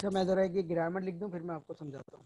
अच्छा, मैं जरा एक ग्रामर लिख दूं, फिर मैं आपको समझाता हूँ।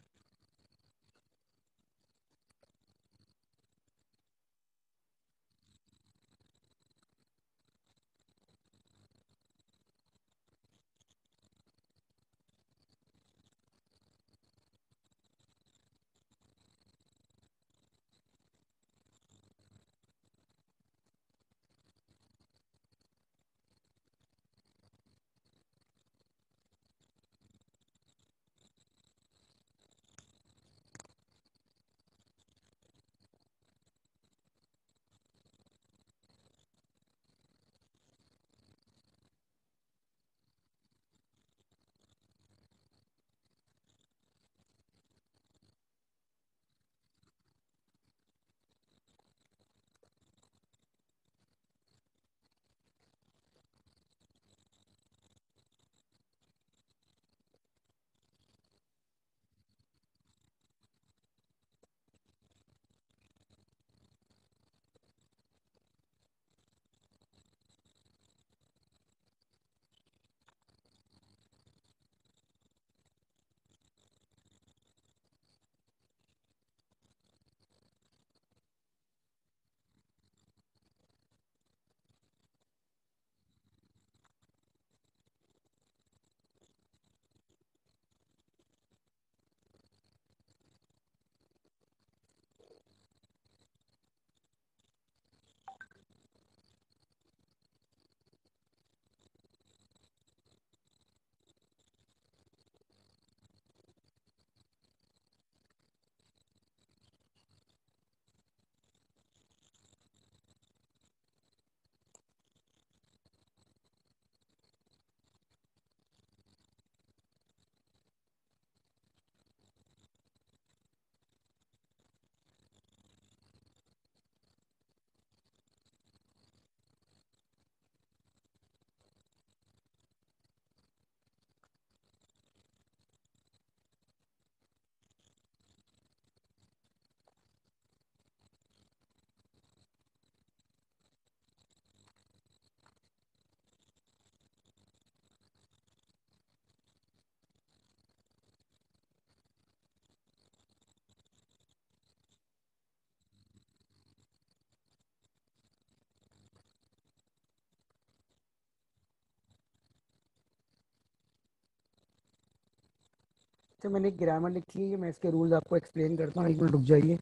तो मैंने एक ग्रामर लिखी है, मैं इसके रूल्स आपको एक्सप्लेन करता हूँ, एक मिनट रुक जाइए।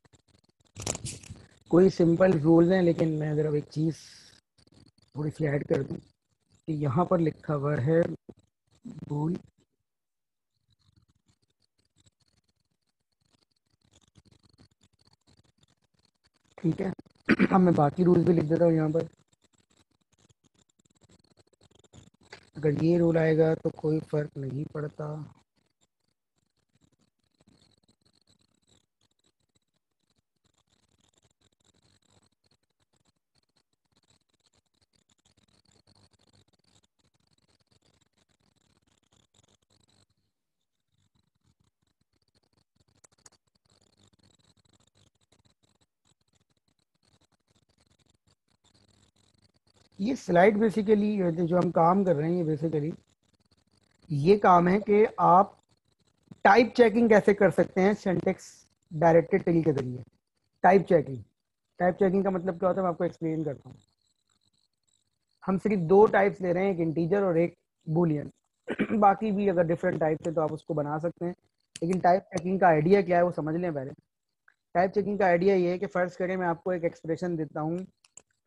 कोई सिंपल रूल्स हैं, लेकिन मैं जरा एक चीज़ थोड़ी सी ऐड कर दूँ कि यहाँ पर लिखा हुआ है भूल, ठीक है। अब मैं बाकी रूल्स भी लिख देता हूँ यहाँ पर। अगर ये रूल आएगा तो कोई फर्क नहीं पड़ता। ये स्लाइड बेसिकली जो हम काम कर रहे हैं, ये बेसिकली ये काम है कि आप टाइप चेकिंग कैसे कर सकते हैं सिंटेक्स डायरेक्टेड टिल के जरिए। टाइप चेकिंग का मतलब क्या होता है, मैं आपको एक्सप्लेन करता हूँ। हम सिर्फ दो टाइप्स ले रहे हैं, एक इंटीजर और एक बूलियन। बाकी भी अगर डिफरेंट टाइप्स है तो आप उसको बना सकते हैं, लेकिन टाइप चेकिंग का आइडिया क्या है वो समझ लें पहले। टाइप चेकिंग का आइडिया ये है कि फर्ज करें मैं आपको एक एक्सप्रेशन देता हूँ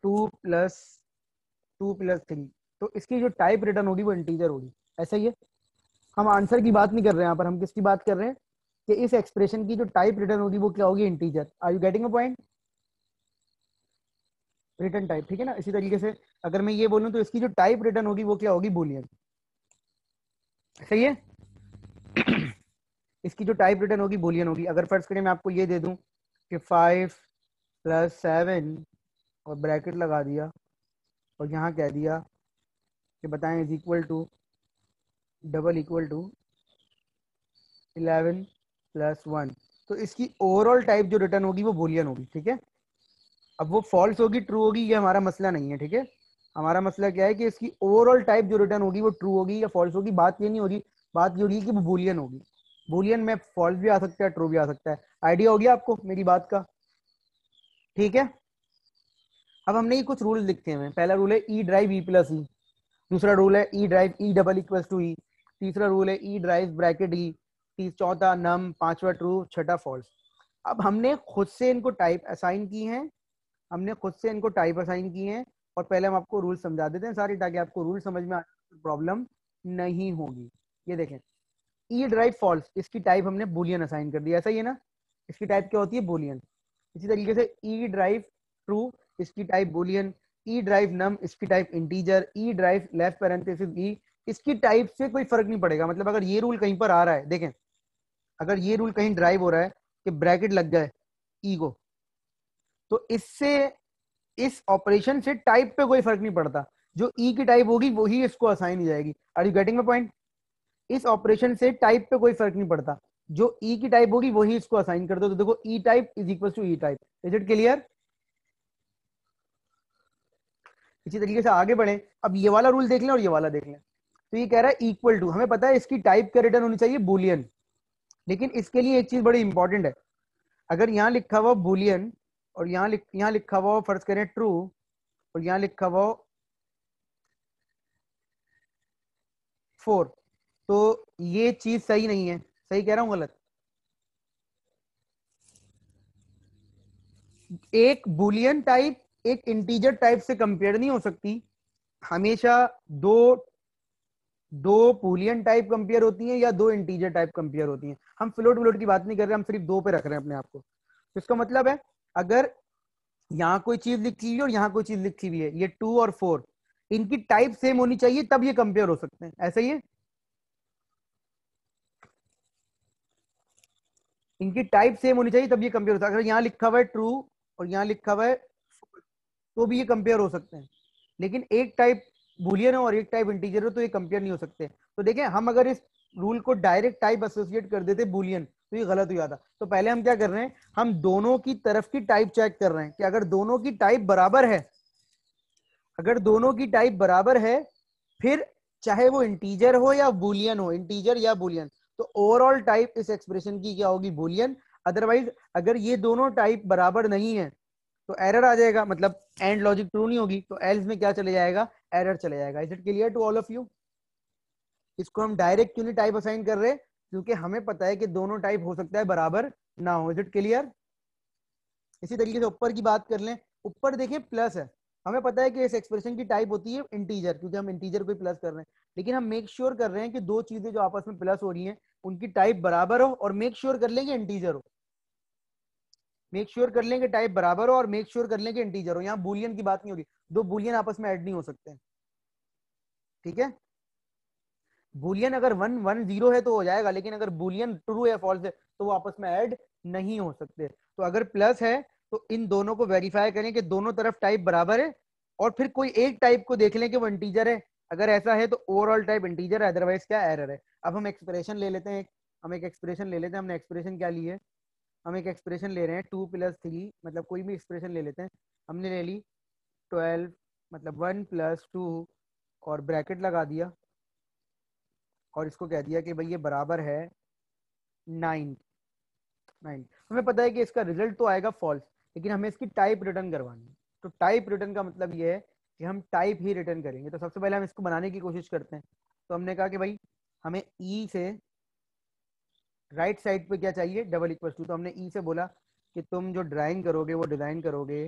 2 + 2 + 3, तो इसकी जो टाइप रिटर्न होगी वो इंटीजर होगी। ऐसा ही है, हम आंसर की बात नहीं कर रहे हैं यहाँ पर, हम किसकी बात कर रहे हैं कि इस एक्सप्रेशन की जो टाइप रिटर्न होगी वो क्या होगी, integer. Are you getting a point? Return type, ठीक है ना। इसी तरीके से अगर मैं ये बोलूं तो इसकी जो टाइप रिटर्न होगी वो क्या होगी, बूलियन। सही है। इसकी जो टाइप रिटर्न होगी बूलियन होगी। अगर फर्ज करें मैं आपको ये दे दूं कि 5 + 7 और ब्रैकेट लगा दिया और यहाँ कह दिया कि बताएं is equal to double equal to 11 + 1, तो इसकी ओवरऑल टाइप जो रिटर्न होगी वो बूलियन होगी, ठीक है। अब वो फॉल्स होगी ट्रू होगी ये हमारा मसला नहीं है, ठीक है। हमारा मसला क्या है कि इसकी ओवरऑल टाइप जो रिटर्न होगी वो ट्रू होगी या फॉल्स होगी। बात ये नहीं होगी बात ये होगी कि वो बूलियन होगी। बूलियन में फॉल्स भी आ सकता है, ट्रू भी आ सकता है। आइडिया हो गया आपको मेरी बात का? ठीक है, अब हमने ये कुछ रूल लिखे हुए हैं। पहला रूल है ई ड्राइव ई प्लस ई, दूसरा रूल है E drive E double equal to E, तीसरा रूल है ई ड्राइव ब्रैकेट ई, चौथा नम, पांचवा ट्रू, छठा फॉल्स। अब हमने खुद से इनको टाइप असाइन की हैं, हमने खुद से इनको टाइप असाइन किए हैं। और पहले हम आपको रूल समझा देते हैं सारी, ताकि आपको रूल समझ में आने प्रॉब्लम नहीं होगी। ये देखें, ई ड्राइव फॉल्स, इसकी टाइप हमने बूलियन असाइन कर दी, ऐसा ही है ना? इसकी टाइप क्या होती है? बूलियन। इसी तरीके से ई ड्राइव ट्रू, इसकी type boolean. E drive num, इसकी type integer. E drive left parenthesis E, इसकी टाइप से कोई फर्क नहीं पड़ेगा। मतलब अगर ये रूल कहीं पर आ रहा है, देखें, अगर ये रूल कहीं ड्राइव हो रहा है कि ब्रैकेट लग जाए ई को, तो इससे, इस ऑपरेशन से टाइप पे कोई फर्क नहीं पड़ता। जो ई की टाइप होगी वही इसको असाइन हो जाएगी। Are you getting my point? इस ऑपरेशन से टाइप पे कोई फर्क नहीं पड़ता, जो ई की टाइप होगी वही इसको असाइन कर दो। तो देखो E type is equal to E type. Is it clear? इसी तरीके से आगे बढ़े, अब ये वाला रूल देख लें और ये वाला देख लें। तो ये कह रहा है इक्वल टू, हमें पता है इसकी टाइप क्या रिटर्न होनी चाहिए? बूलियन। लेकिन इसके लिए एक चीज बड़ी इंपॉर्टेंट है। अगर यहाँ लिखा हुआ बूलियन और यहाँ लिखा हुआ फर्ज करें ट्रू, और यहाँ लिखा हुआ 4, तो ये चीज सही नहीं है। सही कह रहा हूं गलत? एक बूलियन टाइप एक इंटीजर टाइप से कंपेयर नहीं हो सकती। हमेशा दो दो बूलियन टाइप कंपेयर होती हैं या दो इंटीजर टाइप कंपेयर होती हैं। हम फ्लोट व्लोट की बात नहीं कर रहे, हम सिर्फ दो पे रख रहे हैं अपने आप को। तो इसका मतलब है, अगर यहाँ कोई चीज लिखी हुई है और यहाँ कोई चीज लिखी हुई है, ये 2 और 4, इनकी टाइप सेम होनी चाहिए तब ये कंपेयर हो सकते हैं। ऐसा ही है, इनकी टाइप सेम होनी चाहिए तब ये कंपेयर होता है। अगर यहाँ लिखा हुआ है ट्रू और यहाँ लिखा हुआ है, तो भी ये कंपेयर हो सकते हैं। लेकिन एक टाइप बूलियन है और एक टाइप इंटीजर है, तो ये कंपेयर नहीं हो सकते। तो देखें, हम अगर इस रूल को डायरेक्ट टाइप एसोसिएट कर देते बूलियन, तो ये गलत हो जाता। तो पहले हम क्या कर रहे हैं, हम दोनों की तरफ की टाइप चेक कर रहे हैं कि अगर दोनों की टाइप बराबर है, अगर दोनों की टाइप बराबर है, फिर चाहे वो इंटीजर हो या बूलियन हो, इंटीजर या बूलियन, तो ओवरऑल टाइप इस एक्सप्रेशन की क्या होगी? बूलियन। अदरवाइज अगर ये दोनों टाइप बराबर नहीं है तो एरर आ जाएगा, मतलब एंड लॉजिक ट्रू नहीं होगी, तो एल्स में क्या चले जाएगा? एरर चले जाएगा। Is it clear to all of you? इसको हम डायरेक्ट क्यों नहीं टाइप असाइन कर रहे? क्योंकि हमें पता है कि दोनों टाइप हो सकता है बराबर ना हो। Is it clear? इसी तरीके से ऊपर की बात कर लें, ऊपर देखिए प्लस है, हमें पता है कि इस एक्सप्रेशन की टाइप होती है इंटीजर, क्योंकि हम इंटीजर को प्लस कर रहे हैं। लेकिन हम मेक श्योर कर रहे हैं कि दो चीजें जो आपस में प्लस हो रही हैं उनकी टाइप बराबर हो, और मेक श्योर कर लेंगे इंटीजर हो। मेक श्योर कर लेंगे टाइप बराबर हो और मेक श्योर कर लेंगे इंटीजर हो। यहाँ बूलियन की बात नहीं हो रही, दो बूलियन आपस में ऐड नहीं हो सकते। ठीक है, बूलियन अगर 1 1 0 है तो हो जाएगा, लेकिन अगर बूलियन ट्रू या फॉल्स है तो वो आपस में ऐड नहीं हो सकते। तो अगर प्लस है तो इन दोनों को वेरीफाई करें कि दोनों तरफ टाइप बराबर है, और फिर कोई एक टाइप को देख लें कि वो इंटीजर है। अगर ऐसा है तो ओवरऑल टाइप इंटीजर है, अदरवाइज क्या? एरर है। अब हम एक्सप्रेशन ले लेते हैं, हम एक एक्सप्रेशन ले लेते हैं। हमने एक्सप्रेशन क्या ली है? हम एक एक्सप्रेशन ले रहे हैं 2 + 3, मतलब कोई भी एक्सप्रेशन ले लेते हैं। हमने ले ली 12, मतलब 1 + 2, और ब्रैकेट लगा दिया, और इसको कह दिया कि भाई ये बराबर है 9। हमें पता है कि इसका रिजल्ट तो आएगा फॉल्स, लेकिन हमें इसकी टाइप रिटर्न करवानी है। तो टाइप रिटर्न का मतलब ये है कि हम टाइप ही रिटर्न करेंगे। तो सबसे पहले हम इसको बनाने की कोशिश करते हैं। तो हमने कहा कि भाई हमें ई से राइट साइड पे क्या चाहिए? Double equal to. तो हमने ई से बोला कि तुम जो ड्राइंग करोगे वो डिजाइन करोगे,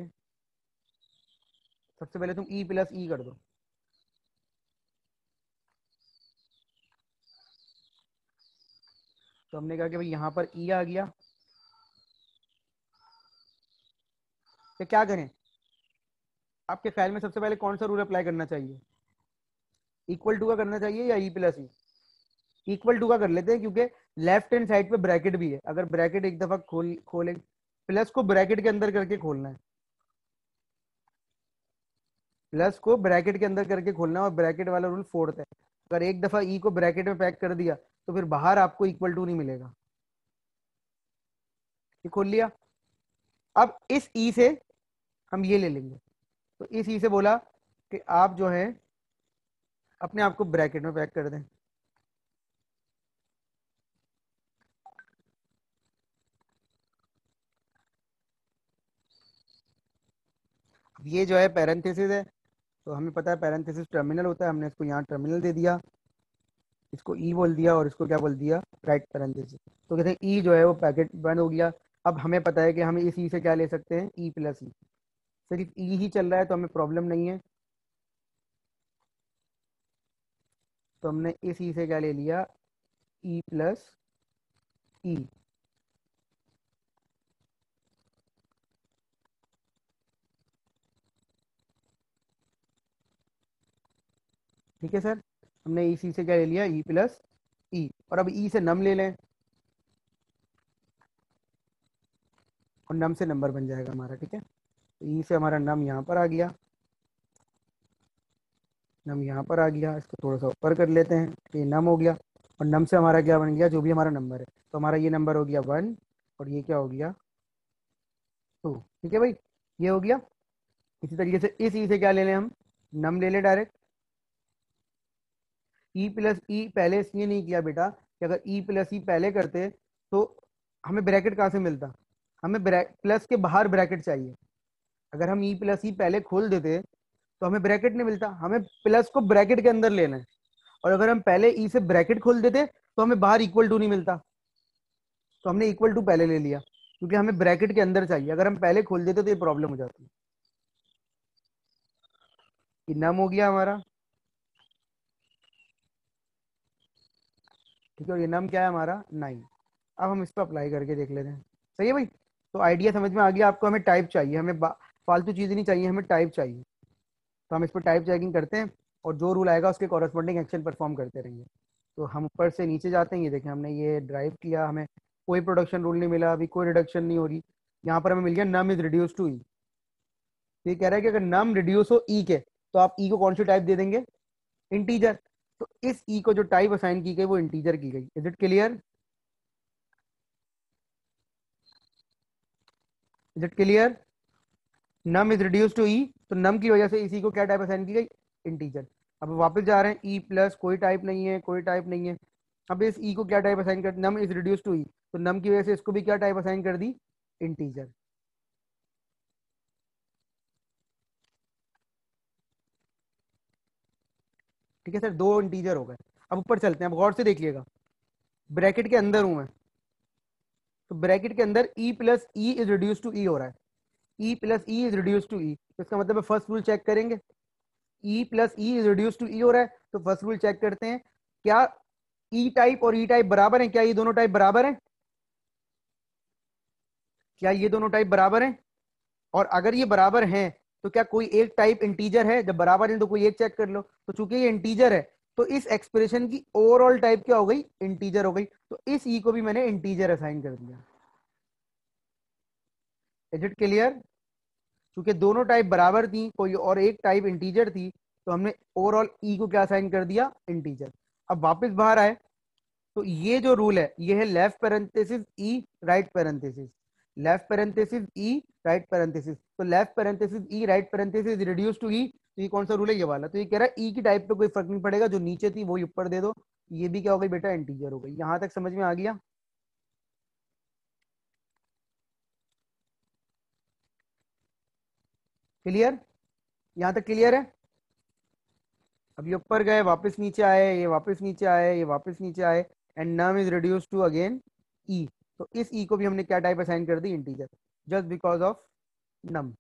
सबसे पहले तुम ई प्लस ई कर दो। तो हमने कहा कि भाई यहाँ पर ई आ गया, तो क्या करें? आपके ख्याल में सबसे पहले कौन सा रूल अप्लाई करना चाहिए? इक्वल टू का करना चाहिए या E plus E? Equal to का कर लेते हैं, क्योंकि लेफ्ट हैंड साइड पे ब्रैकेट भी है। अगर ब्रैकेट एक दफा खोले, प्लस को ब्रैकेट के अंदर करके खोलना है, प्लस को ब्रैकेट के अंदर करके खोलना है, और ब्रैकेट वाला रूल फोर्थ है। अगर एक दफा ई को ब्रैकेट में पैक कर दिया तो फिर बाहर आपको इक्वल टू नहीं मिलेगा। ये खोल लिया। अब इस ई से हम ये ले लेंगे। तो इस ई से बोला कि आप जो है अपने आप को ब्रैकेट में पैक कर दें। ये जो है पैरेंथेसिस है, तो हमें पता है पैरेंथेसिस टर्मिनल होता है, हमने इसको यहाँ टर्मिनल दे दिया, इसको ई बोल दिया और इसको क्या बोल दिया, राइट पैरेंथेसिस। तो कहते हैं ई जो है वो पैकेट बंद हो गया। अब हमें पता है कि हम इस ई से क्या ले सकते हैं, ई प्लस ई। सिर्फ ई ही चल रहा है तो हमें प्रॉब्लम नहीं है, तो हमने इस ई से क्या ले लिया, ई प्लस ई। ठीक है सर, हमने इसी से क्या ले लिया, ई प्लस ई। और अब ई से नम ले लें और नम से नंबर बन जाएगा हमारा। ठीक है, तो ई से हमारा नम यहाँ पर आ गया, नम यहाँ पर आ गया, इसको थोड़ा सा ऊपर कर लेते हैं, तो ये नम हो गया। और नम से हमारा क्या बन गया, जो भी हमारा नंबर है, तो हमारा ये नंबर हो गया 1 और ये क्या हो गया 2। ठीक है भाई, ये हो गया। इसी तरीके से इस ई से क्या ले लें हम, नम ले लें डायरेक्ट। ई प्लस ई पहले इसलिए नहीं किया बेटा कि अगर ई प्लस ई पहले करते तो हमें ब्रैकेट कहाँ से मिलता, हमें प्लस के बाहर ब्रैकेट चाहिए। अगर हम ई प्लस ई पहले खोल देते तो हमें ब्रैकेट नहीं मिलता, हमें प्लस को ब्रैकेट के अंदर लेना है। और अगर हम पहले ई से ब्रैकेट खोल देते तो हमें बाहर इक्वल टू नहीं मिलता, तो हमने इक्वल टू पहले ले लिया क्योंकि हमें ब्रैकेट के अंदर चाहिए। अगर हम पहले खोल देते तो ये प्रॉब्लम हो जाती। ये नम हो गया हमारा। ठीक है, और ये नम क्या है हमारा 9। अब हम इस पर अप्लाई करके देख लेते हैं। सही है भाई, तो आइडिया समझ में आ गया आपको। हमें टाइप चाहिए, हमें फालतू चीज़ें नहीं चाहिए, हमें टाइप चाहिए। तो हम इस पर टाइप चेकिंग करते हैं और जो रूल आएगा उसके कॉरस्पॉन्डिंग एक्शन परफॉर्म करते रहेंगे। तो हम ऊपर से नीचे जाते हैं, ये देखें हमने ये ड्राइव किया, हमें कोई प्रोडक्शन रूल नहीं मिला, अभी कोई रिडक्शन नहीं हो रही। यहाँ पर हमें मिल गया नम इज रिड्यूस टू ई। तो ये कह रहा है कि अगर नम रिड्यूस हो ई के तो आप ई को कौन सी टाइप दे देंगे, इंटीजर। तो इस ई को जो टाइप असाइन की गई वो इंटीजर की गई। Is it clear, is it clear. Num is reduce to E, तो नम की वजह से इसी को क्या टाइप असाइन की गई, इंटीजर। अब वापस जा रहे हैं, ई प्लस कोई टाइप नहीं है, कोई टाइप नहीं है। अब इस ई को क्या टाइप असाइन कर, नम इज रिड्यूस टू ई, तो नम की वजह से इसको भी क्या टाइप असाइन कर दी, इंटीजर। ठीक है सर, दो इंटीजर हो गए। अब ऊपर चलते हैं, अब गौर से देखिएगा, ब्रैकेट के अंदर हूं मैं, तो ब्रैकेट के अंदर E plus E is reduce to E हो रहा है, E plus E is reduce to E, तो इसका मतलब फर्स्ट रूल चेक करेंगे, E plus E is reduce to E हो रहा है, तो फर्स्ट रूल चेक करते हैं, क्या ई टाइप और ई टाइप बराबर हैं, क्या ये दोनों टाइप बराबर हैं, क्या ये दोनों टाइप बराबर हैं। और अगर ये बराबर हैं तो क्या कोई एक टाइप इंटीजर है, जब बराबर है तो कोई एक चेक कर लो। तो चूंकि ये इंटीजर है तो इस एक्सप्रेशन की ओवरऑल टाइप क्या हो गई, इंटीजर हो गई, तो इस ई को भी मैंने इंटीजर असाइन कर दिया। इज इट क्लियर, क्योंकि दोनों टाइप बराबर थी, कोई और एक टाइप इंटीजर थी, तो हमने ओवरऑल ई को क्या असाइन कर दिया, इंटीजर। अब वापस बाहर आए, तो ये जो रूल है ये है left parenthesis E right parenthesis, left parenthesis E right parenthesis. तो left parenthesis E right parenthesis reduce to E, तो ये कौन सा रूल है, ये वाला। तो ये कह रहा है ई की टाइप पे कोई फर्क नहीं पड़ेगा, जो नीचे थी वो ऊपर दे दो। ये भी क्या हो गई बेटा, इंटीजर हो गई। यहां तक समझ में आ गया, क्लियर, यहां तक क्लियर है। अब ये ऊपर गए, वापस नीचे आए, ये वापस नीचे आए, ये वापस नीचे आए, and num is reduce to again E. तो इस ई को भी हमने क्या टाइप असाइन कर दी, integer, just because of num.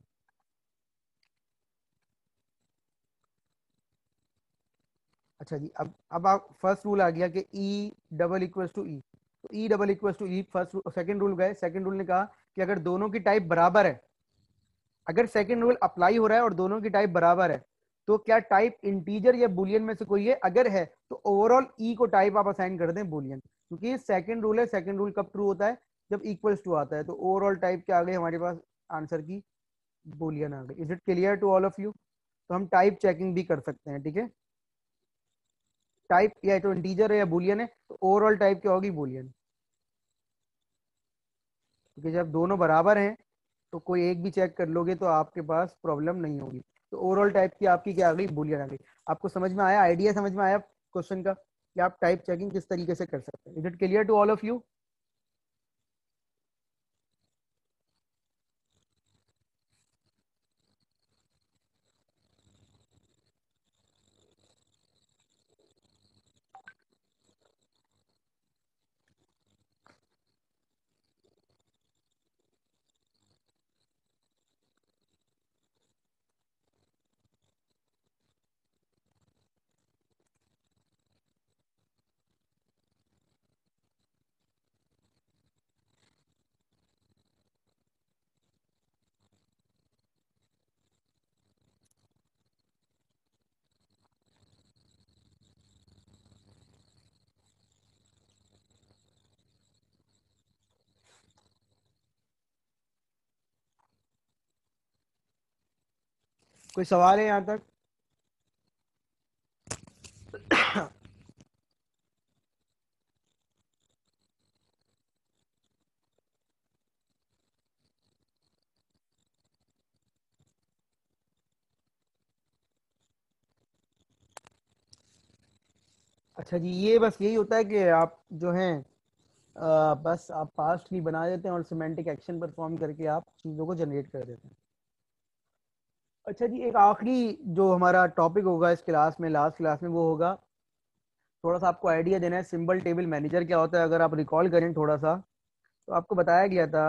अच्छा जी, अब आप फर्स्ट रूल आ गया कि E double equal to E, तो E double equal to E, first second rule गए, सेकंड रूल ने कहा कि अगर दोनों की टाइप बराबर है, अगर सेकंड रूल अप्लाई हो रहा है और दोनों की टाइप बराबर है, तो क्या टाइप इंटीजर या बुलियन में से कोई है, अगर है तो ओवरऑल ई को टाइप आप असाइन कर दें बुलियन, क्योंकि सेकंड रूल है। सेकंड रूल कब ट्रू होता है, जब इक्वल्स टू आता है। तो ओवरऑल टाइप क्या आ गई हमारे पास, आंसर की बुलियन आ गई। Is it clear to all of you. तो हम टाइप चेकिंग भी कर सकते हैं। ठीक है, टाइप या तो इंटीजर है या बुलियन है, तो ओवरऑल टाइप क्या होगी, बुलियन। क्योंकि जब दोनों बराबर हैं तो कोई एक भी चेक कर लोगे तो आपके पास प्रॉब्लम नहीं होगी। तो ओवरऑल टाइप की आपकी क्या आ गई, बुलियन आ गई। आपको समझ में आया, आइडिया समझ में आया क्वेश्चन का, कि आप टाइप चेकिंग किस तरीके से कर सकते हैं। Is it clear to all of you. कोई सवाल है यहाँ तक? अच्छा जी, ये बस यही होता है कि आप जो हैं बस आप पास्ट की बना देते हैं और सिमेंटिक एक्शन परफॉर्म करके आप चीज़ों को जनरेट कर देते हैं। अच्छा जी, एक आखिरी जो हमारा टॉपिक होगा इस क्लास में, लास्ट क्लास में, वो होगा थोड़ा सा आपको आइडिया देना है सिंबल टेबल मैनेजर क्या होता है। अगर आप रिकॉल करें थोड़ा सा, तो आपको बताया गया था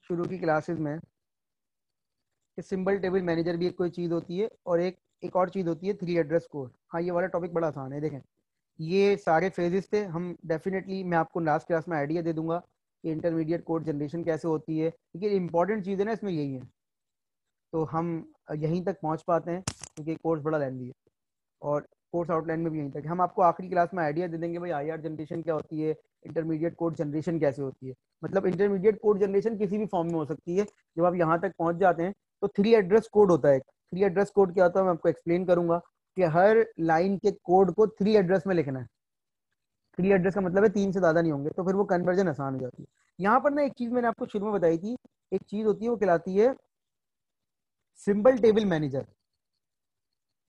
शुरू की क्लासेस में कि सिंबल टेबल मैनेजर भी एक कोई चीज़ होती है, और एक और चीज़ होती है थ्री एड्रेस कोड। हाँ, ये वाला टॉपिक बड़ा आसान है। देखें, ये सारे फेजेस थे। हम डेफिनेटली, मैं आपको लास्ट क्लास में आइडिया दे दूंगा कि इंटरमीडिएट कोड जनरेशन कैसे होती है, लेकिन इंपॉर्टेंट चीज़ है ना इसमें यही है। तो हम यहीं तक पहुंच पाते हैं क्योंकि कोर्स बड़ा लेंदी है, और कोर्स आउटलाइन में भी यहीं तक। हम आपको आखिरी क्लास में आइडिया दे देंगे भाई आईआर जनरेशन क्या होती है, इंटरमीडिएट कोड जनरेशन कैसे होती है। मतलब इंटरमीडिएट कोड जनरेशन किसी भी फॉर्म में हो सकती है। जब आप यहाँ तक पहुंच जाते हैं तो थ्री एड्रेस कोड होता है। थ्री एड्रेस कोड क्या होता है मैं आपको एक्सप्लेन करूंगा कि हर लाइन के कोड को थ्री एड्रेस में लिखना है। थ्री एड्रेस का मतलब है तीन से ज्यादा नहीं होंगे, तो फिर वो कन्वर्जन आसान हो जाती है। यहाँ पर ना एक चीज मैंने आपको शुरू में बताई थी, एक चीज होती है वो कहलाती है symbol table manager.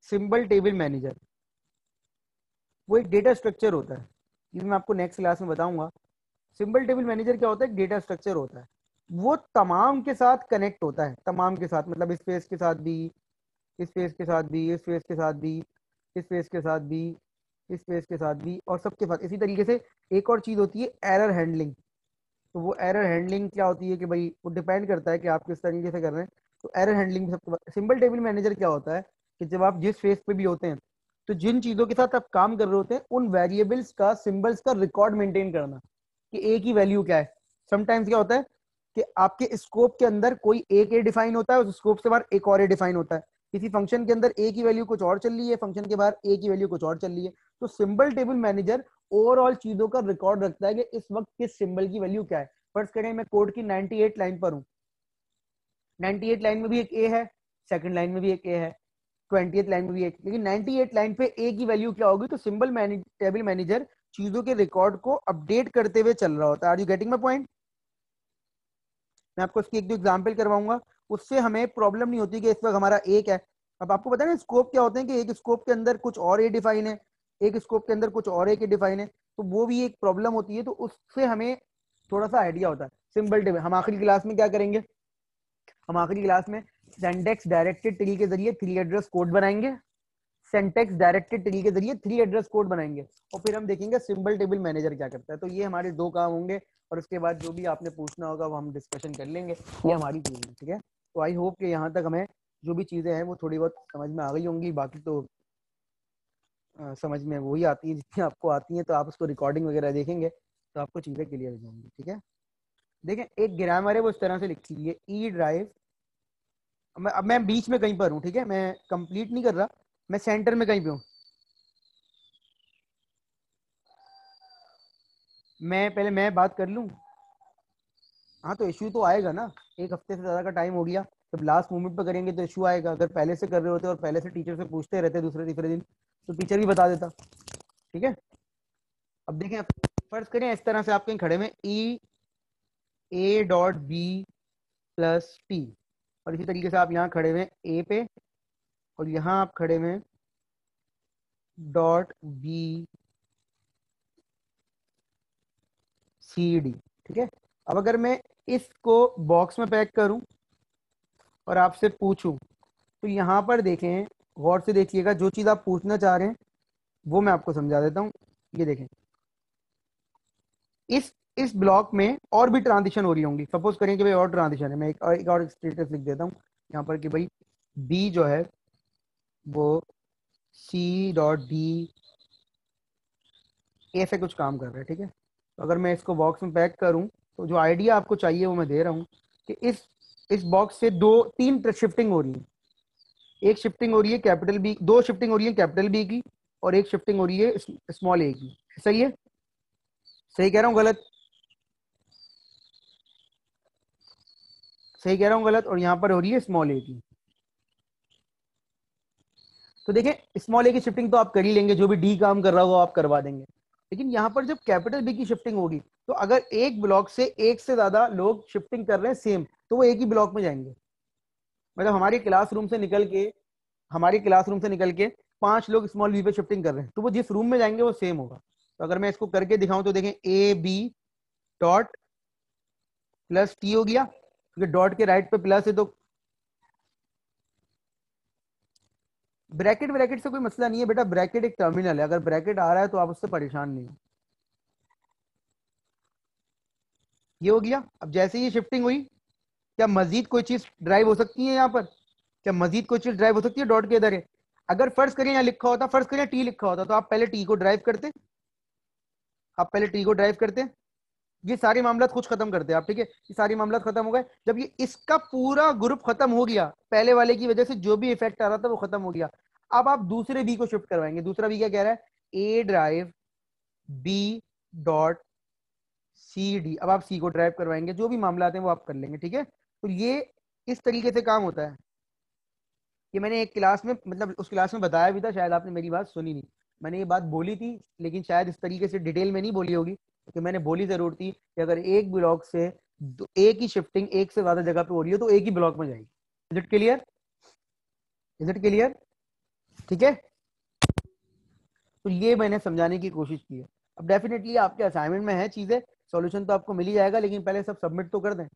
Symbol table manager वो एक डेटा स्ट्रक्चर होता है, ये मैं आपको नेक्स्ट क्लास में बताऊंगा। सिंबल टेबल मैनेजर क्या होता है? डेटा स्ट्रक्चर होता है। वो तमाम के साथ कनेक्ट होता है, तमाम के साथ, मतलब इस पेज के साथ भी, इस पेज के साथ भी, इस पेज के साथ भी, इस पेज के साथ भी, इस पेज के साथ भी, और सबके साथ इसी तरीके से। एक और चीज होती है एरर हैंडलिंग। तो वो एरर हैंडलिंग क्या होती है कि भाई वो डिपेंड करता है कि आप किस तरीके से कर रहे हैं। तो एरर हैंडलिंग भी सबके। सिंबल टेबल मैनेजर क्या होता है कि जब आप जिस फेज पे भी होते हैं, तो जिन चीजों के साथ आप काम कर रहे होते हैं उन वेरिएबल्स का, सिंबल्स का रिकॉर्ड मेंटेन करना कि ए की वैल्यू क्या है। समटाइम्स क्या होता है कि आपके स्कोप के अंदर कोई एक ए डिफाइन होता है, उस स्कोप से बाहर एक और ए डिफाइन होता है। किसी फंक्शन के अंदर ए की वैल्यू कुछ और चल रही है, फंक्शन के बाहर ए की वैल्यू कुछ और चल रही है। तो सिंबल टेबल मैनेजर ओवरऑल चीजों का रिकॉर्ड रखता है कि इस वक्त किस सिंबल की वैल्यू क्या है। फर्ज करें मैं कोड की 98 लाइन पर हूँ, 98 लाइन में भी एक ए है, सेकंड लाइन में भी एक ए है, 20th लाइन में भी एक, लेकिन 98 लाइन पे ए की वैल्यू क्या होगी? तो सिंबल टेबल मैनेजर चीजों के रिकॉर्ड को अपडेट करते हुए चल रहा होता है। Are you getting my point? मैं आपको इसकी एक दो एग्जांपल करवाऊंगा, उससे हमें प्रॉब्लम नहीं होती कि इस वक्त हमारा एक है। अब आपको पता है ना स्कोप क्या होते हैं, कि एक स्कोप के अंदर कुछ और ए डिफाइन है, एक स्कोप के अंदर कुछ और ए के डिफाइन है, तो वो भी एक प्रॉब्लम होती है। तो उससे हमें थोड़ा सा आइडिया होता है। सिंबल टेबल हम आखिरी क्लास में क्या करेंगे? हम आखिरी क्लास में सिंटैक्स डायरेक्टेड ट्री के जरिए थ्री एड्रेस कोड बनाएंगे। सिंटैक्स डायरेक्टेड ट्री के जरिए थ्री एड्रेस कोड बनाएंगे, और फिर हम देखेंगे सिंबल टेबल मैनेजर क्या करता है। तो ये हमारे दो काम होंगे, और उसके बाद जो भी आपने पूछना होगा वो हम डिस्कशन कर लेंगे। ये हमारी चीज है, ठीक है? तो आई होप कि यहाँ तक हमें जो भी चीजें हैं वो थोड़ी बहुत समझ में आ गई होंगी। बाकी तो समझ में वही आती है जितनी आपको आती है, तो आप उसको रिकॉर्डिंग वगैरह देखेंगे तो आपको चीजें क्लियर हो जाएंगी, ठीक है? देखें, एक ग्रामर है वो इस तरह से लिखी है, ई ड्राइव। अब मैं बीच में कहीं पर हूँ, ठीक है? मैं कंप्लीट नहीं कर रहा, मैं सेंटर में कहीं पे हूँ। मैं पहले मैं बात कर लूँ। हाँ, तो इश्यू तो आएगा ना, एक हफ्ते से ज़्यादा का टाइम हो गया। जब लास्ट मोमेंट पे करेंगे तो इशू आएगा। अगर पहले से कर रहे होते और पहले से टीचर से पूछते रहते दूसरे तीसरे दिन, तो टीचर भी बता देता, ठीक है? अब देखें, फर्ज करें इस तरह से आप कहीं खड़े में E A dot B plus T, और इसी तरीके से आप यहाँ खड़े हुए ए पे, और यहाँ आप खड़े हुए डॉट बी सी डी, ठीक है? अब अगर मैं इसको बॉक्स में पैक करूं और आपसे पूछूं, तो यहाँ पर देखें, गौर से देखिएगा, जो चीज़ आप पूछना चाह रहे हैं वो मैं आपको समझा देता हूँ। ये देखें, इस ब्लॉक में और भी ट्रांजिशन हो रही होंगी। सपोज करें कि भाई और ट्रांजिशन है, मैं एक और स्टेटस लिख देता हूँ यहाँ पर कि भाई बी जो है वो सी डॉट डी ऐसे कुछ काम कर रहा है, ठीक है? तो अगर मैं इसको बॉक्स में पैक करूं, तो जो आइडिया आपको चाहिए वो मैं दे रहा हूं कि इस बॉक्स से दो तीन शिफ्टिंग हो रही है। एक शिफ्टिंग हो रही है कैपिटल बी, दो शिफ्टिंग हो रही है कैपिटल बी की, और एक शिफ्टिंग हो रही है स्मॉल ए की। सही है? सही कह रहा हूँ गलत? सही कह रहा हूँ गलत? और यहाँ पर हो रही है स्मॉल ए की। तो देखें स्मॉल ए की शिफ्टिंग तो आप कर ही लेंगे, जो भी डी काम कर रहा हो आप करवा देंगे, लेकिन यहाँ पर जब कैपिटल बी की शिफ्टिंग होगी तो अगर एक ब्लॉक से एक से ज्यादा लोग शिफ्टिंग कर रहे हैं सेम, तो वो एक ही ब्लॉक में जाएंगे। मतलब हमारी क्लासरूम से निकल के 5 लोग स्मॉल बी पे शिफ्टिंग कर रहे हैं, तो वो जिस रूम में जाएंगे वो सेम होगा। तो अगर मैं इसको करके दिखाऊं तो देखें A B dot plus T हो गया, क्योंकि डॉट के राइट पे प्लस है, तो ब्रैकेट ब्रैकेट से कोई मसला नहीं है बेटा, ब्रैकेट एक टर्मिनल है, अगर ब्रैकेट आ रहा है तो आप उससे परेशान नहीं हो। ये हो गया। अब जैसे ही शिफ्टिंग हुई, क्या मजीद कोई चीज ड्राइव हो सकती है यहाँ पर? क्या मजीद कोई चीज ड्राइव हो सकती है डॉट के इधर है? अगर फर्ज करें यहाँ लिखा होता, फर्ज करें टी लिखा होता, तो आप पहले टी को ड्राइव करते, आप पहले टी को ड्राइव करते, ये सारे मामला खुद खत्म करते हैं आप, ठीक है, ये सारे मामला खत्म हो गए। जब ये इसका पूरा ग्रुप खत्म हो गया, पहले वाले की वजह से जो भी इफेक्ट आ रहा था वो खत्म हो गया, अब आप दूसरे बी को शिफ्ट करवाएंगे। दूसरा बी क्या कह रहा है? A drive B dot C D. अब आप सी को ड्राइव करवाएंगे, जो भी मामला आते हैं वो आप कर लेंगे, ठीक है। तो ये इस तरीके से काम होता है। ये मैंने एक क्लास में, मतलब उस क्लास में बताया भी था, शायद आपने मेरी बात सुनी नहीं। मैंने ये बात बोली थी, लेकिन शायद इस तरीके से डिटेल में नहीं बोली होगी, क्योंकि मैंने बोली जरूर थी कि अगर एक ब्लॉक से एक ही शिफ्टिंग एक से ज्यादा जगह पे हो रही हो तो एक ही ब्लॉक में जाएगी। Is it clear? Is it clear? ठीक है। तो ये मैंने समझाने की कोशिश की है। अब डेफिनेटली आपके असाइनमेंट में है चीजें, सॉल्यूशन तो आपको मिल ही जाएगा, लेकिन पहले सब सबमिट तो कर दें।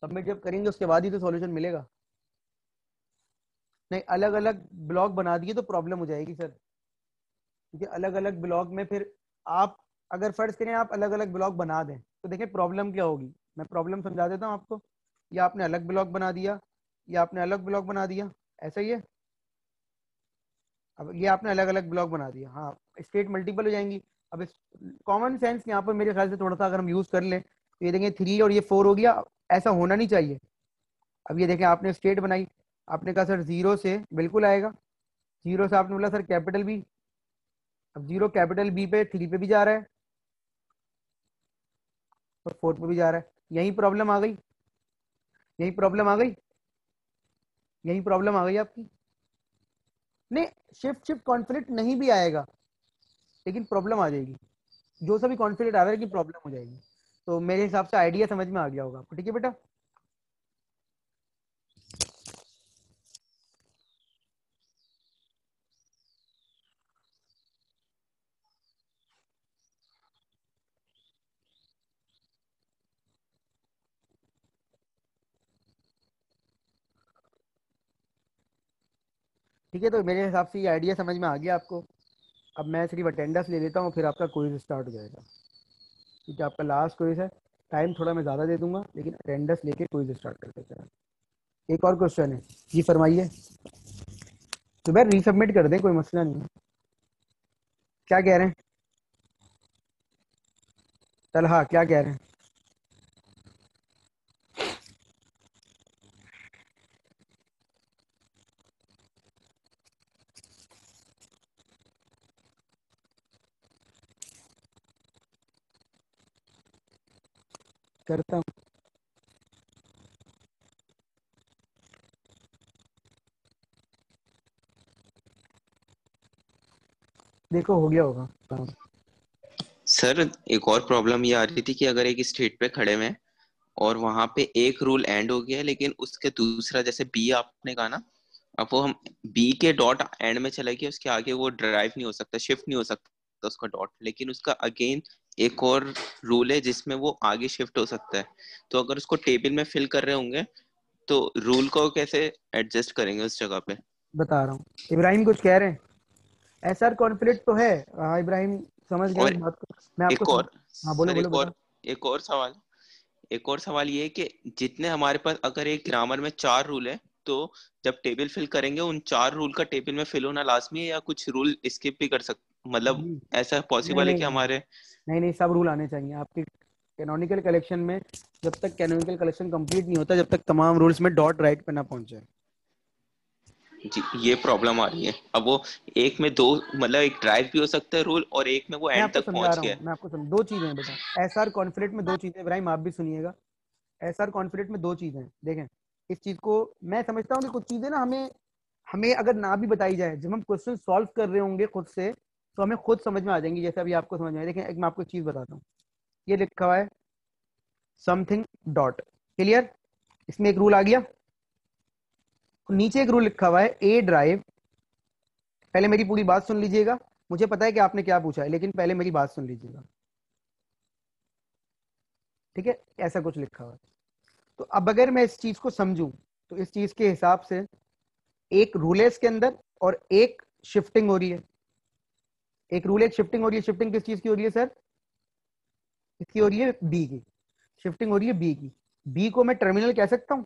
सबमिट जब करेंगे उसके बाद ही तो सॉल्यूशन मिलेगा। नहीं, अलग अलग ब्लॉक बना दिए तो प्रॉब्लम हो जाएगी सर, क्योंकि अलग अलग ब्लॉक में फिर आप, अगर फर्ज करें आप अलग अलग ब्लॉक बना दें तो देखिए प्रॉब्लम क्या होगी। मैं प्रॉब्लम समझा देता हूँ आपको। ये आपने अलग ब्लॉक बना दिया, ये आपने अलग ब्लॉक बना दिया, ऐसा ही है। अब ये आपने अलग अलग ब्लॉक बना दिया, हाँ, स्टेट मल्टीपल हो जाएंगी। अब इस कॉमन सेंस यहाँ पर मेरे ख्याल से थोड़ा सा अगर हम यूज कर लें तो ये देखें 3 और ये 4 हो गया, ऐसा होना नहीं चाहिए। अब ये देखें आपने स्टेट बनाई, आपने कहा सर 0 से बिल्कुल आएगा, 0 से आपने बोला सर कैपिटल बी, अब 0 कैपिटल बी पे 3 पे भी जा रहा है और 4 पे भी जा रहा है। यही प्रॉब्लम आ गई, यही प्रॉब्लम आ गई, यही प्रॉब्लम आ गई आपकी। नहीं, शिफ्ट शिफ्ट कॉन्फ्लिक्ट नहीं भी आएगा, लेकिन प्रॉब्लम आ जाएगी। जो सा भी कॉन्फ्लिक्ट आ रहा है कि प्रॉब्लम हो जाएगी। तो मेरे हिसाब से आइडिया समझ में आ गया होगा आपको, ठीक है बेटा। ठीक है, तो मेरे हिसाब से ये आइडिया समझ में आ गया आपको। अब मैं सिर्फ अटेंडेंस ले लेता हूँ, फिर आपका क्विज स्टार्ट हो जाएगा। ठीक है, आपका लास्ट क्विज है, टाइम थोड़ा मैं ज़्यादा दे दूंगा, लेकिन अटेंडेंस लेके क्विज स्टार्ट कर देते हैं। एक और क्वेश्चन है, जी फरमाइए। तो भाई रीसबमिट कर दें, कोई मसला नहीं है। क्या कह रहे हैं तलहा, क्या कह रहे हैं? करता हूँ। देखो हो गया होगा काम। सर एक और प्रॉब्लम ये आ रही थी कि अगर एक स्टेट पे खड़े हुए हैं और वहां पे एक रूल एंड हो गया है, लेकिन उसके दूसरा, जैसे बी आपने कहा ना, अब वो हम बी के डॉट एंड में चला गया, उसके आगे वो ड्राइव नहीं हो सकता, शिफ्ट नहीं हो सकता उसका डॉट, लेकिन उसका अगेन एक और रूल है जिसमें वो आगे शिफ्ट हो सकता है। तो अगर उसको टेबल में फिल कर रहे होंगे तो रूल को कैसे एडजस्ट करेंगे उस जगह पे? बता रहा हूँ, इब्राहिम कुछ कह रहे हैं? ऐसा कॉन्फ्लिक्ट तो है। हाँ इब्राहिम, समझ गया और इस बात को मैं आपको एक और हाँ बोलो सर, बोलो बेटा। एक और सवाल, एक और सवाल ये है कि जितने हमारे पास, अगर एक ग्रामर में 4 रूल है, तो जब टेबल फिल करेंगे उन 4 रूल का टेबल में फिल होना लाजमी है, या कुछ रूल स्किप भी कर सकते, मतलब जी, ऐसा नहीं पॉसिबल है नहीं कि नहीं, हमारे? नहीं नहीं, सब रूल आने चाहिए आपके कैनोनिकल कलेक्शन में। जब तक कैनोनिकल कलेक्शन कंप्लीट नहीं होता, जब तक तमाम रूल्स में डॉट राइट पे ना पहुंचे। जी, ये प्रॉब्लम आ रही है। अब वो एक में दो, मतलब एक ड्राइव भी हो सकता है रूल, और एक में वो मैं एंड आपको तक समझा पहुंच रहा गया हूँ, मैं आपको दो चीजें हैं बेटा। एसआर कॉन्फ्लिक्ट में दो चीजें, इब्राहिम आप भी सुनिएगा। एसआर कॉन्फ्लिक्ट में दो चीजें हैं, देखें। इस चीज को मैं समझता हूँ कि कुछ चीजें ना हमें हमें अगर ना भी बताई जाए, जब हम क्वेश्चन सॉल्व कर रहे होंगे खुद से, तो हमें खुद समझ में आ जाएंगी। जैसे अभी आपको समझ में आए, देखें एक मैं आपको चीज बताता हूँ। ये लिखा हुआ है समथिंग डॉट, क्लियर, इसमें एक रूल आ गया। नीचे एक रूल लिखा हुआ है ए ड्राइव। पहले मेरी पूरी बात सुन लीजिएगा, मुझे पता है कि आपने क्या पूछा है, लेकिन पहले मेरी बात सुन लीजिएगा, ठीक है। ऐसा कुछ लिखा हुआ है। तो अब अगर मैं इस चीज को समझूं, तो इस चीज के हिसाब से एक रूल है इसके अंदर और एक शिफ्टिंग हो रही है। एक रूल, एक शिफ्टिंग हो रही है। शिफ्टिंग किस चीज की हो रही है सर? इसकी हो रही है बी की, शिफ्टिंग हो रही है बी की। बी को मैं टर्मिनल कह सकता हूं,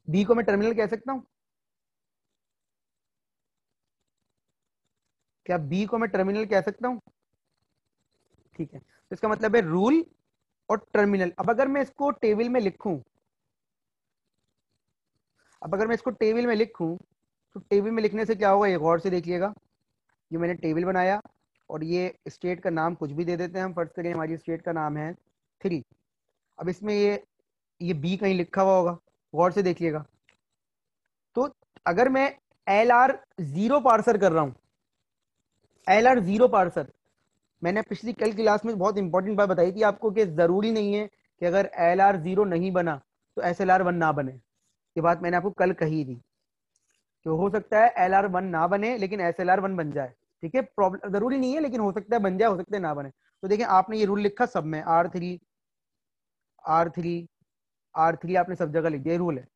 बी को मैं टर्मिनल कह सकता हूं क्या? बी को मैं टर्मिनल कह सकता हूं? ठीक है, तो इसका मतलब है रूल और टर्मिनल। अब अगर मैं इसको टेबल में लिखूं, अब अगर मैं इसको टेबल में लिखूं, तो टेबल में लिखने से क्या होगा, ये गौर से देखिएगा। ये मैंने टेबल बनाया और ये स्टेट का नाम कुछ भी दे देते हैं हम। फर्ज करें हमारी स्टेट का नाम है 3। अब इसमें ये बी कहीं लिखा हुआ होगा, गौर से देखिएगा। तो अगर मैं एल आर जीरो पार्सर कर रहा हूं, एल आर जीरो पार्सर, मैंने पिछली कल क्लास में बहुत इंपॉर्टेंट बात बताई थी आपको कि जरूरी नहीं है कि अगर एल आर जीरो नहीं बना तो एस एल आर वन ना बने। ये बात मैंने आपको कल कही थी कि हो सकता है एल आर वन ना बने लेकिन एस एल आर वन बन जाए, ठीक है। प्रॉब्लम जरूरी नहीं है, लेकिन हो सकता है बन जाए, हो सकता है ना बने। तो देखिए आपने ये रूल लिखा सब में, R3 R3 R3 आपने सब जगह लिख दिया, रूल है।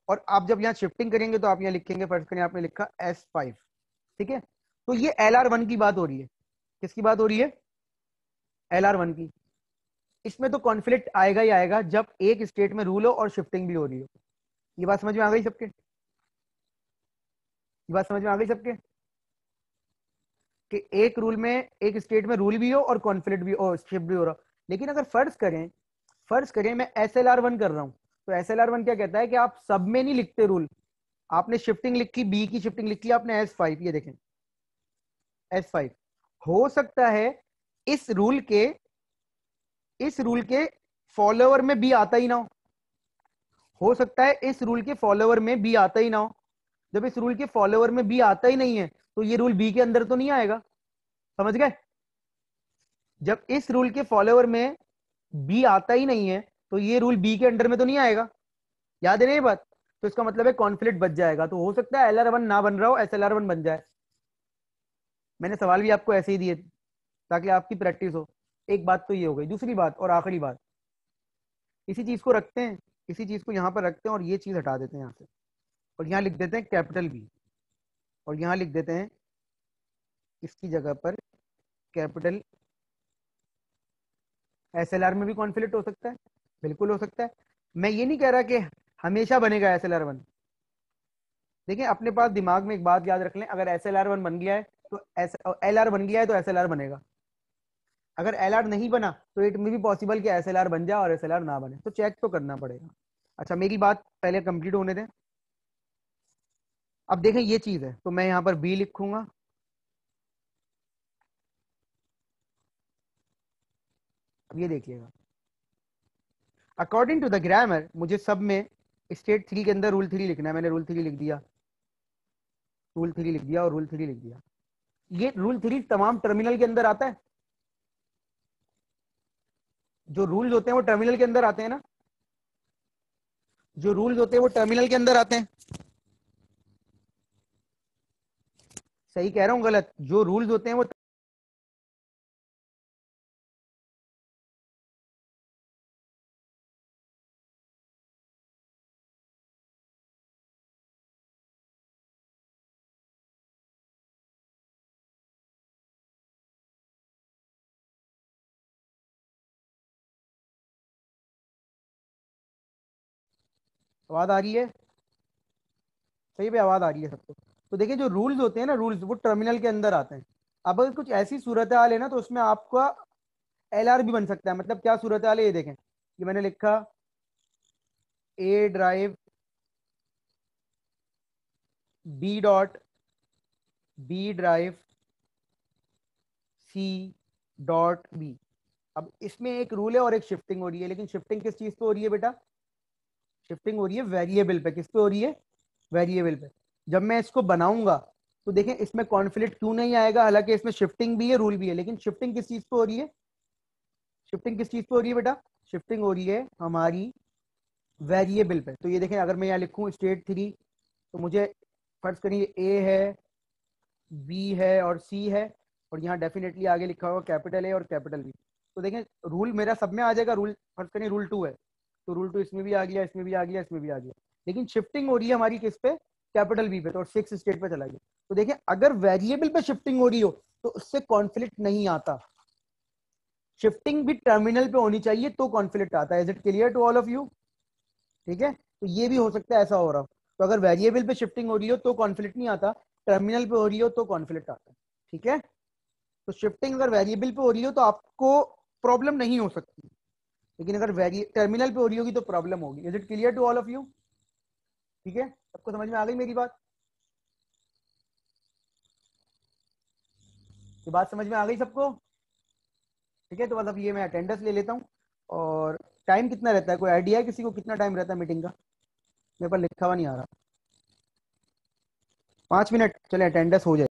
और आप जब यहाँ शिफ्टिंग करेंगे तो आप यहाँ लिखेंगे, फर्स्ट करें आपने लिखा S5, ठीक है। तो ये LR1 की बात हो रही है। किसकी बात हो रही है? LR1 की। इसमें तो कॉन्फ्लिक्ट आएगा ही आएगा जब एक स्टेट में रूल हो और शिफ्टिंग भी हो रही हो। ये बात समझ में आ गई सबके? ये बात समझ में आ गई सबके कि एक रूल में, एक स्टेट में रूल भी हो और कॉन्फ्लिक्ट भी हो, शिफ्ट भी हो रहा। लेकिन अगर फर्ज करें मैं SLR1 कर रहा हूं, तो SLR1 क्या कहता है कि आप सब में नहीं लिखते रूल। आपने शिफ्टिंग लिखी, बी की शिफ्टिंग लिखी आपने S5, ये देखें S5। हो सकता है इस रूल के इस रूल के फॉलोअर में बी आता ही ना हो सकता है इस रूल के फॉलोअर में बी आता ही ना हो। जब इस रूल के फॉलोअर में बी आता ही नहीं है, तो ये रूल बी के अंदर तो नहीं आएगा। समझ गए? जब इस रूल के फॉलोअर में बी आता ही नहीं है, तो ये रूल बी के अंडर में तो नहीं आएगा। याद है ना ये बात? तो इसका मतलब है कॉन्फ्लिक्ट बच जाएगा। तो हो सकता है LR1 ना बन रहा हो, SLR1 बन जाए। मैंने सवाल भी आपको ऐसे ही दिए ताकि आपकी प्रैक्टिस हो। एक बात तो ये हो गई। दूसरी बात और आखिरी बात, इसी चीज को रखते हैं, इसी चीज को यहां पर रखते हैं और ये चीज हटा देते हैं यहां से, और यहां लिख देते हैं कैपिटल बी, और यहां लिख देते हैं इसकी जगह पर कैपिटल। SLR में भी कॉन्फ्लिक्ट हो सकता है, बिल्कुल हो सकता है। मैं ये नहीं कह रहा कि हमेशा बनेगा SLR1। देखिए अपने पास दिमाग में एक बात याद रख लें, अगर SLR1 बन गया है तो LR बन गया है तो SLR बनेगा। अगर LR नहीं बना तो इट में भी पॉसिबल कि SLR बन जाए और SLR ना बने, तो चेक तो करना पड़ेगा। अच्छा मेरी बात पहले कंप्लीट होने दें। अब देखें ये चीज है, तो मैं यहां पर बी लिखूंगा। अब ये देखिएगा, अकॉर्डिंग टू द ग्रामर मुझे सब में स्टेट 3 के अंदर रूल 3 लिखना है। मैंने रूल 3 लिख दिया, रूल 3 लिख दिया और रूल 3 लिख दिया। ये रूल 3 तमाम टर्मिनल के अंदर आता है। जो रूल्स होते हैं वो टर्मिनल के अंदर आते हैं ना, जो रूल्स होते हैं वो टर्मिनल के अंदर आते हैं। सही कह रहा हूं गलत? जो रूल्स होते हैं वो आवाज आ रही है? सही पे आवाज आ रही है सबको? तो देखिए जो रूल्स होते हैं ना, रूल्स वो टर्मिनल के अंदर आते हैं। अब अगर कुछ ऐसी सूरत हाल है ना, तो उसमें आपका LR भी बन सकता है। मतलब क्या सूरत हाल है, ये देखें। ये मैंने लिखा A drive B dot, B drive C dot B. अब इसमें एक रूल है और एक शिफ्टिंग हो रही है, लेकिन शिफ्टिंग किस चीज पे हो रही है बेटा? शिफ्टिंग हो रही है वेरिएबल पे। किस पे हो रही है? वेरिएबल पे। जब मैं इसको बनाऊंगा तो देखें इसमें कॉन्फ्लिक्ट क्यों नहीं आएगा, हालांकि इसमें शिफ्टिंग भी है रूल भी है, लेकिन शिफ्टिंग किस चीज पे हो रही है, शिफ्टिंग किस चीज पे हो रही है बेटा, शिफ्टिंग हो रही है हमारी वेरिएबल पे। तो ये देखें अगर मैं यहाँ लिखूं स्टेट 3, तो मुझे फर्ज करिए ए है, बी है और सी है, और यहाँ डेफिनेटली आगे लिखा होगा कैपिटल ए और कैपिटल बी। तो देखें रूल मेरा सब में आ जाएगा, रूल फर्ज करिए रूल 2 है, तो रूल 2 इसमें भी आ गया, इसमें भी आ गया, इसमें भी आ गया, लेकिन शिफ्टिंग हो रही है हमारी किस पे, कैपिटल बी पे, तो 6 स्टेट पे चला गया। तो देखें अगर वेरिएबल पे शिफ्टिंग हो रही हो तो उससे कॉन्फ्लिक्ट नहीं आता, शिफ्टिंग भी टर्मिनल पे होनी चाहिए तो कॉन्फ्लिक्ट आता है। Is it clear to all of you? ठीक है, तो ये भी हो सकता है ऐसा हो रहा हो। तो अगर वेरिएबल पे शिफ्टिंग हो रही हो तो कॉन्फ्लिक्ट नहीं आता, टर्मिनल पे हो रही हो तो कॉन्फ्लिक्ट आता है। ठीक है, तो शिफ्टिंग अगर वेरिएबल पे हो रही हो तो आपको प्रॉब्लम नहीं हो सकती, लेकिन अगर टर्मिनल पे हो रही होगी तो प्रॉब्लम होगी। Is it clear to all of you? ठीक है, सबको समझ में आ गई मेरी बात? ये बात समझ में आ गई सबको? ठीक है, तो मतलब ये मैं अटेंडेंस ले लेता हूँ। और टाइम कितना रहता है, कोई आइडिया है किसी को कितना टाइम रहता है मीटिंग का? मेरे पास लिखा हुआ नहीं आ रहा। 5 मिनट, चले अटेंडेंस हो जाए।